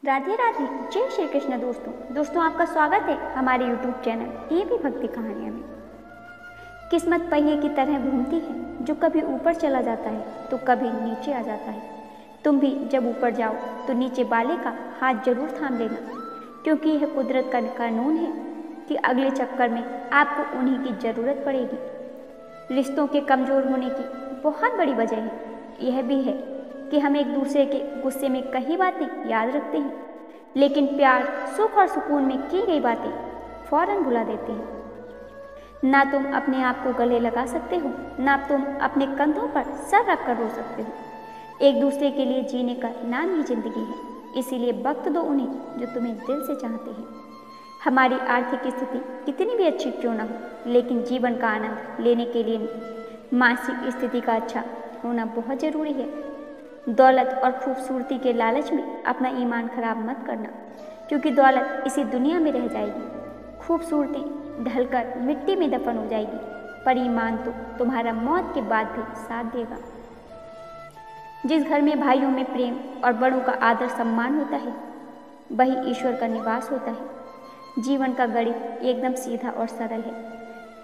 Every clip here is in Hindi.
राधे राधे। जय श्री कृष्ण। दोस्तों आपका स्वागत है हमारे YouTube चैनल ये भी भक्ति कहानियाँ में। किस्मत पहिए की तरह घूमती है, जो कभी ऊपर चला जाता है तो कभी नीचे आ जाता है। तुम भी जब ऊपर जाओ तो नीचे वाले का हाथ जरूर थाम लेना, क्योंकि यह कुदरत का कानून है कि अगले चक्कर में आपको उन्हीं की ज़रूरत पड़ेगी। रिश्तों के कमज़ोर होने की बहुत बड़ी वजह है यह भी है कि हम एक दूसरे के गुस्से में कई बातें याद रखते हैं, लेकिन प्यार, सुख और सुकून में की गई बातें फौरन भुला देते हैं। ना तुम अपने आप को गले लगा सकते हो, ना तुम अपने कंधों पर सर रख कर रो सकते हो। एक दूसरे के लिए जीने का नाम ही जिंदगी है, इसीलिए वक्त दो उन्हें जो तुम्हें दिल से चाहते हैं। हमारी आर्थिक स्थिति कितनी भी अच्छी क्यों ना हो, लेकिन जीवन का आनंद लेने के लिए मानसिक स्थिति का अच्छा होना बहुत ज़रूरी है। दौलत और खूबसूरती के लालच में अपना ईमान खराब मत करना, क्योंकि दौलत इसी दुनिया में रह जाएगी, खूबसूरती ढलकर मिट्टी में दफन हो जाएगी, पर ईमान तो तुम्हारा मौत के बाद भी साथ देगा। जिस घर में भाइयों में प्रेम और बड़ों का आदर सम्मान होता है, वही ईश्वर का निवास होता है। जीवन का गणित एकदम सीधा और सरल है।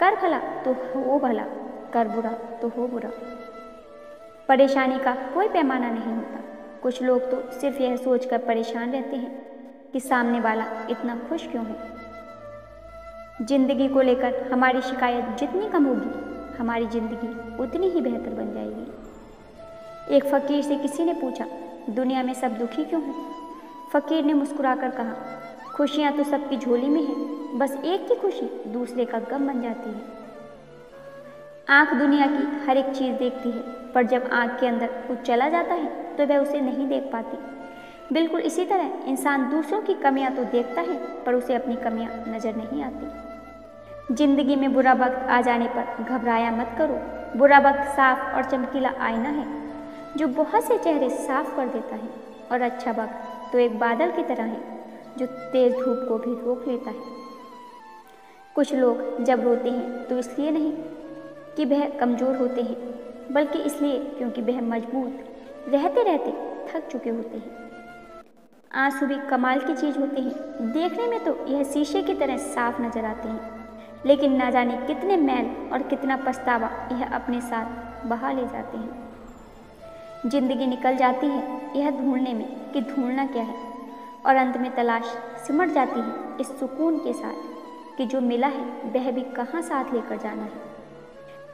कर भला तो हो भला, कर बुरा तो हो बुरा। परेशानी का कोई पैमाना नहीं होता। कुछ लोग तो सिर्फ यह सोचकर परेशान रहते हैं कि सामने वाला इतना खुश क्यों है। जिंदगी को लेकर हमारी शिकायत जितनी कम होगी, हमारी जिंदगी उतनी ही बेहतर बन जाएगी। एक फकीर से किसी ने पूछा, दुनिया में सब दुखी क्यों हैं? फकीर ने मुस्कुराकर कहा, खुशियाँ तो सबकी झोली में हैं, बस एक की खुशी दूसरे का गम बन जाती है। आँख दुनिया की हर एक चीज़ देखती है, पर जब आँख के अंदर कुछ चला जाता है तो वह उसे नहीं देख पाती। बिल्कुल इसी तरह इंसान दूसरों की कमियां तो देखता है, पर उसे अपनी कमियां नज़र नहीं आती। जिंदगी में बुरा वक्त आ जाने पर घबराया मत करो। बुरा वक्त साफ और चमकीला आईना है जो बहुत से चेहरे साफ कर देता है, और अच्छा वक्त तो एक बादल की तरह है जो तेज धूप को भी रोक लेता है। कुछ लोग जब रोते हैं तो इसलिए नहीं कि वह कमज़ोर होते हैं, बल्कि इसलिए क्योंकि वह मजबूत रहते रहते थक चुके होते हैं। आंसू भी कमाल की चीज़ होते हैं। देखने में तो यह शीशे की तरह साफ नजर आते हैं, लेकिन ना जाने कितने मैल और कितना पछतावा यह अपने साथ बहा ले जाते हैं। जिंदगी निकल जाती है यह ढूंढने में कि ढूंढना क्या है, और अंत में तलाश सिमट जाती है इस सुकून के साथ कि जो मिला है वह भी कहाँ साथ लेकर जाना है।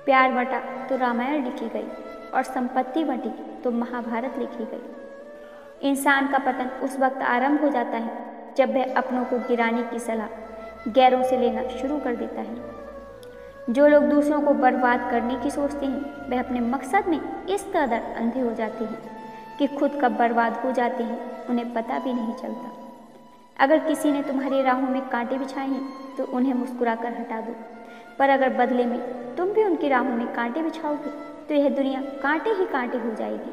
प्यार बटा तो रामायण लिखी गई, और संपत्ति बटी तो महाभारत लिखी गई। इंसान का पतन उस वक्त आरंभ हो जाता है जब वह अपनों को गिराने की सलाह गैरों से लेना शुरू कर देता है। जो लोग दूसरों को बर्बाद करने की सोचते हैं, वह अपने मकसद में इस कदर अंधे हो जाते हैं कि खुद कब बर्बाद हो जाते हैं उन्हें पता भी नहीं चलता। अगर किसी ने तुम्हारी राहों में कांटे बिछाए हैं तो उन्हें मुस्कुराकर हटा दो, पर अगर बदले में तुम भी उनकी राहों में कांटे बिछाओगे तो यह दुनिया कांटे ही कांटे हो जाएगी।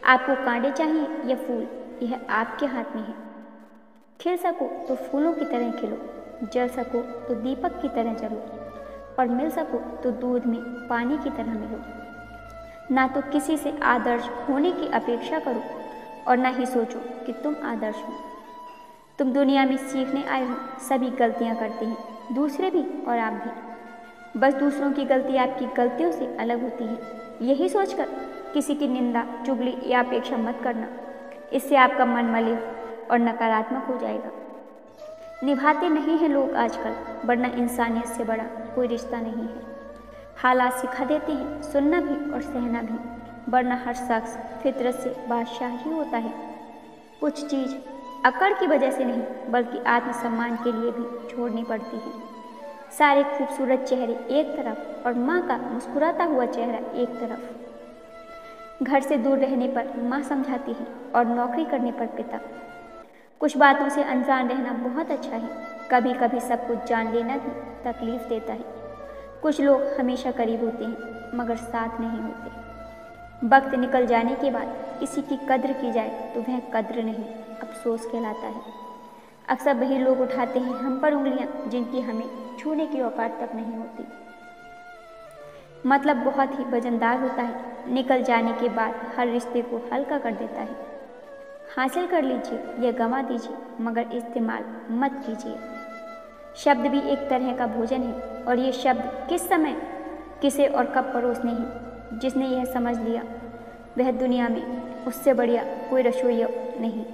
आपको कांटे चाहिए या फूल, यह आपके हाथ में है। खिल सको तो फूलों की तरह खिलो, जल सको तो दीपक की तरह जलो, और मिल सको तो दूध में पानी की तरह मिलो। ना तो किसी से आदर्श होने की अपेक्षा करो, और ना ही सोचो कि तुम आदर्श हो। तुम दुनिया में सीखने आए हो। सभी गलतियाँ करते हैं, दूसरे भी और आप भी। बस दूसरों की गलती आपकी गलतियों से अलग होती है, यही सोचकर किसी की निंदा, चुगली या अपेक्षा मत करना। इससे आपका मन मलिन और नकारात्मक हो जाएगा। निभाते नहीं हैं लोग आजकल, वरना इंसानियत से बड़ा कोई रिश्ता नहीं है। हालात सिखा देते हैं सुनना भी और सहना भी, वरना हर शख्स फितरत से बादशाह ही होता है। कुछ चीज़ अकड़ की वजह से नहीं, बल्कि आत्मसम्मान के लिए भी छोड़नी पड़ती है। सारे खूबसूरत चेहरे एक तरफ और माँ का मुस्कुराता हुआ चेहरा एक तरफ। घर से दूर रहने पर माँ समझाती है और नौकरी करने पर पिता। कुछ बातों से अनजान रहना बहुत अच्छा है, कभी कभी सब कुछ जान लेना भी तकलीफ देता है। कुछ लोग हमेशा करीब होते हैं मगर साथ नहीं होते। वक्त निकल जाने के बाद किसी की कद्र की जाए तो वह कद्र नहीं, अफसोस कहलाता है। अक्सर वही लोग उठाते हैं हम पर उंगलियां जिनकी हमें छूने की औकात तक नहीं होती। मतलब बहुत ही वजनदार होता है, निकल जाने के बाद हर रिश्ते को हल्का कर देता है। हासिल कर लीजिए या गंवा दीजिए, मगर इस्तेमाल मत कीजिए। शब्द भी एक तरह का भोजन है, और ये शब्द किस समय किसे और कब परोसने हैं, जिसने यह समझ लिया वह दुनिया में उससे बढ़िया कोई रसोइया नहीं।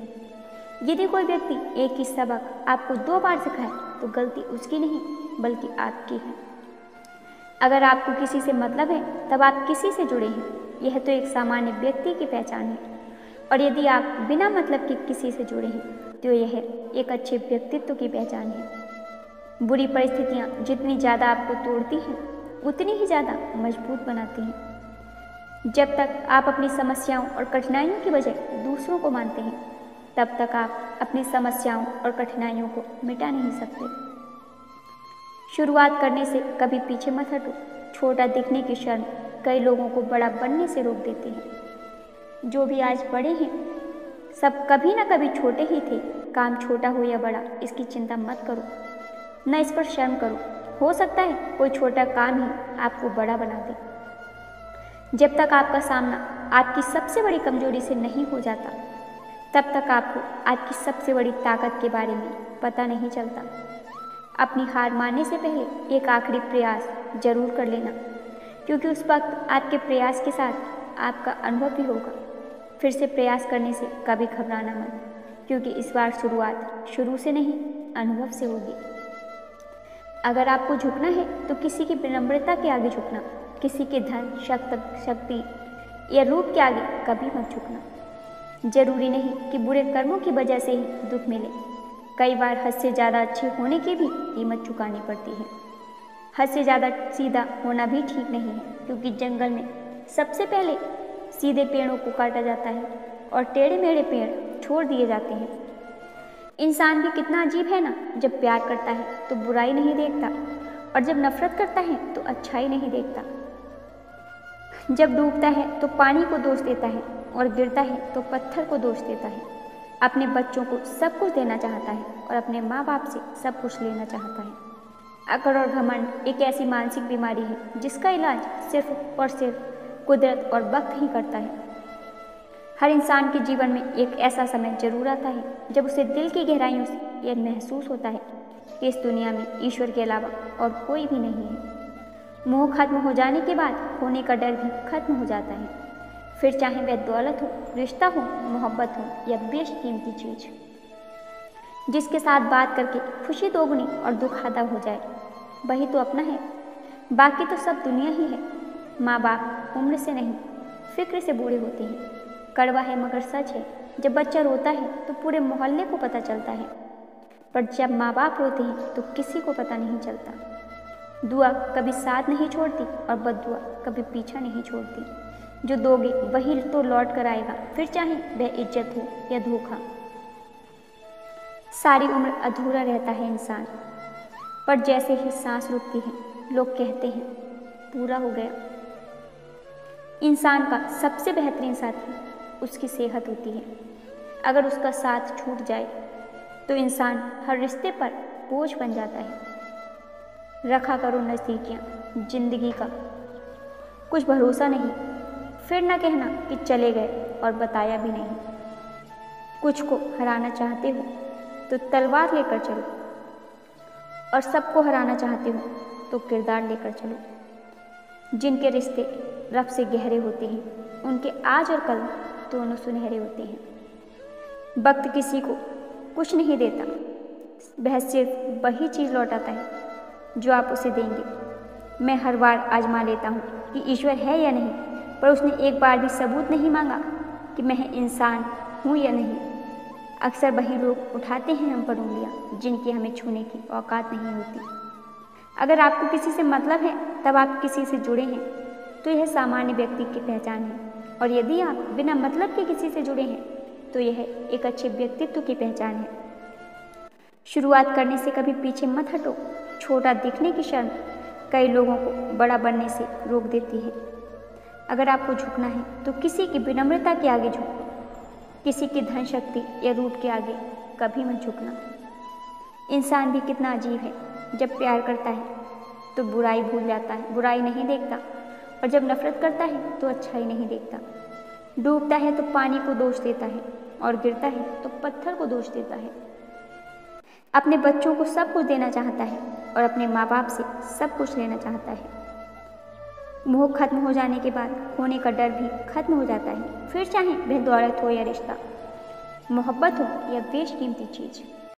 यदि कोई व्यक्ति एक ही सबक आपको 2 बार सिखाए तो गलती उसकी नहीं बल्कि आपकी है। अगर आपको किसी से मतलब है तब आप किसी से जुड़े हैं, यह तो एक सामान्य व्यक्ति की पहचान है। और यदि आप बिना मतलब के किसी से जुड़े हैं तो यह एक अच्छे व्यक्तित्व की पहचान है। बुरी परिस्थितियाँ जितनी ज़्यादा आपको तोड़ती हैं उतनी ही ज़्यादा मजबूत बनाती हैं। जब तक आप अपनी समस्याओं और कठिनाइयों की बजाय दूसरों को मानते हैं तब तक आप अपनी समस्याओं और कठिनाइयों को मिटा नहीं सकते। शुरुआत करने से कभी पीछे मत हटो। छोटा दिखने की शर्म कई लोगों को बड़ा बनने से रोक देती है। जो भी आज बड़े हैं सब कभी ना कभी छोटे ही थे। काम छोटा हो या बड़ा इसकी चिंता मत करो, न इस पर शर्म करो। हो सकता है कोई छोटा काम ही आपको बड़ा बना दे। जब तक आपका सामना आपकी सबसे बड़ी कमजोरी से नहीं हो जाता तब तक आपको आपकी सबसे बड़ी ताकत के बारे में पता नहीं चलता। अपनी हार मानने से पहले एक आखिरी प्रयास जरूर कर लेना, क्योंकि उस वक्त आपके प्रयास के साथ आपका अनुभव भी होगा। फिर से प्रयास करने से कभी घबराना मत, क्योंकि इस बार शुरुआत शुरू से नहीं अनुभव से होगी। अगर आपको झुकना है तो किसी की विनम्रता के आगे झुकना, किसी के धन शक्ति या रूप के आगे कभी मत झुकना। जरूरी नहीं कि बुरे कर्मों की वजह से ही दुख मिले। कई बार हद से ज़्यादा अच्छे होने की भी कीमत चुकानी पड़ती है। हद से ज़्यादा सीधा होना भी ठीक नहीं है, क्योंकि जंगल में सबसे पहले सीधे पेड़ों को काटा जाता है और टेढ़े मेढ़े पेड़ छोड़ दिए जाते हैं। इंसान भी कितना अजीब है ना, जब प्यार करता है तो बुराई नहीं देखता, और जब नफरत करता है तो अच्छाई नहीं देखता। जब डूबता है तो पानी को दोष देता है, और गिरता है तो पत्थर को दोष देता है। अपने बच्चों को सब कुछ देना चाहता है और अपने माँ बाप से सब कुछ लेना चाहता है। अकड़ और घमंड एक ऐसी मानसिक बीमारी है जिसका इलाज सिर्फ और सिर्फ कुदरत और वक्त ही करता है। हर इंसान के जीवन में एक ऐसा समय जरूर आता है जब उसे दिल की गहराइयों से यह महसूस होता है कि इस दुनिया में ईश्वर के अलावा और कोई भी नहीं है। मोह खत्म हो जाने के बाद खोने का डर भी खत्म हो जाता है, फिर चाहे वह दौलत हो, रिश्ता हो, मोहब्बत हो या बेशकीमती चीज। जिसके साथ बात करके खुशी दोगुनी और दुख आधा हो जाए वही तो अपना है, बाकी तो सब दुनिया ही है। माँ बाप उम्र से नहीं फिक्र से बूढ़े होते हैं। कड़वा है मगर सच है, जब बच्चा रोता है तो पूरे मोहल्ले को पता चलता है, पर जब माँ बाप रोते हैं तो किसी को पता नहीं चलता। दुआ कभी साथ नहीं छोड़ती और बद्दुआ कभी पीछा नहीं छोड़ती। जो दोगे वही तो लौट कर आएगा, फिर चाहे वह इज्जत हो या धोखा। सारी उम्र अधूरा रहता है इंसान, पर जैसे ही सांस रुकती है लोग कहते हैं पूरा हो गया। इंसान का सबसे बेहतरीन साथी उसकी सेहत होती है। अगर उसका साथ छूट जाए तो इंसान हर रिश्ते पर बोझ बन जाता है। रखा करो नज़दीकियाँ जिंदगी का कुछ भरोसा नहीं, फिर न कहना कि चले गए और बताया भी नहीं। कुछ को हराना चाहते हो तो तलवार लेकर चलो, और सबको हराना चाहते हो तो किरदार लेकर चलो। जिनके रिश्ते रब से गहरे होते हैं उनके आज और कल दोनों सुनहरे होते हैं। वक्त किसी को कुछ नहीं देता, वह सिर्फ वही चीज़ लौटाता है जो आप उसे देंगे। मैं हर बार आजमा लेता हूँ कि ईश्वर है या नहीं, पर उसने एक बार भी सबूत नहीं मांगा कि मैं इंसान हूँ या नहीं। अक्सर वही लोग उठाते हैं हम पर उंगलियाँ जिनकी हमें छूने की औकात नहीं होती। अगर आपको किसी से मतलब है तब आप किसी से जुड़े हैं तो यह सामान्य व्यक्ति की पहचान है, और यदि आप बिना मतलब के किसी से जुड़े हैं तो यह एक अच्छे व्यक्तित्व की पहचान है। शुरुआत करने से कभी पीछे मत हटो। छोटा दिखने की शर्म कई लोगों को बड़ा बनने से रोक देती है। अगर आपको झुकना है तो किसी की विनम्रता के आगे झुको, किसी की धन शक्ति या रूप के आगे कभी मत झुकना। इंसान भी कितना अजीब है, जब प्यार करता है तो बुराई भूल जाता है, बुराई नहीं देखता, और जब नफरत करता है तो अच्छाई नहीं देखता। डूबता है तो पानी को दोष देता है, और गिरता है तो पत्थर को दोष देता है। अपने बच्चों को सब कुछ देना चाहता है और अपने माँ बाप से सब कुछ लेना चाहता है। मोह खत्म हो जाने के बाद खोने का डर भी खत्म हो जाता है, फिर चाहे वह दौलत हो या रिश्ता, मोहब्बत हो या बेशकीमती चीज़।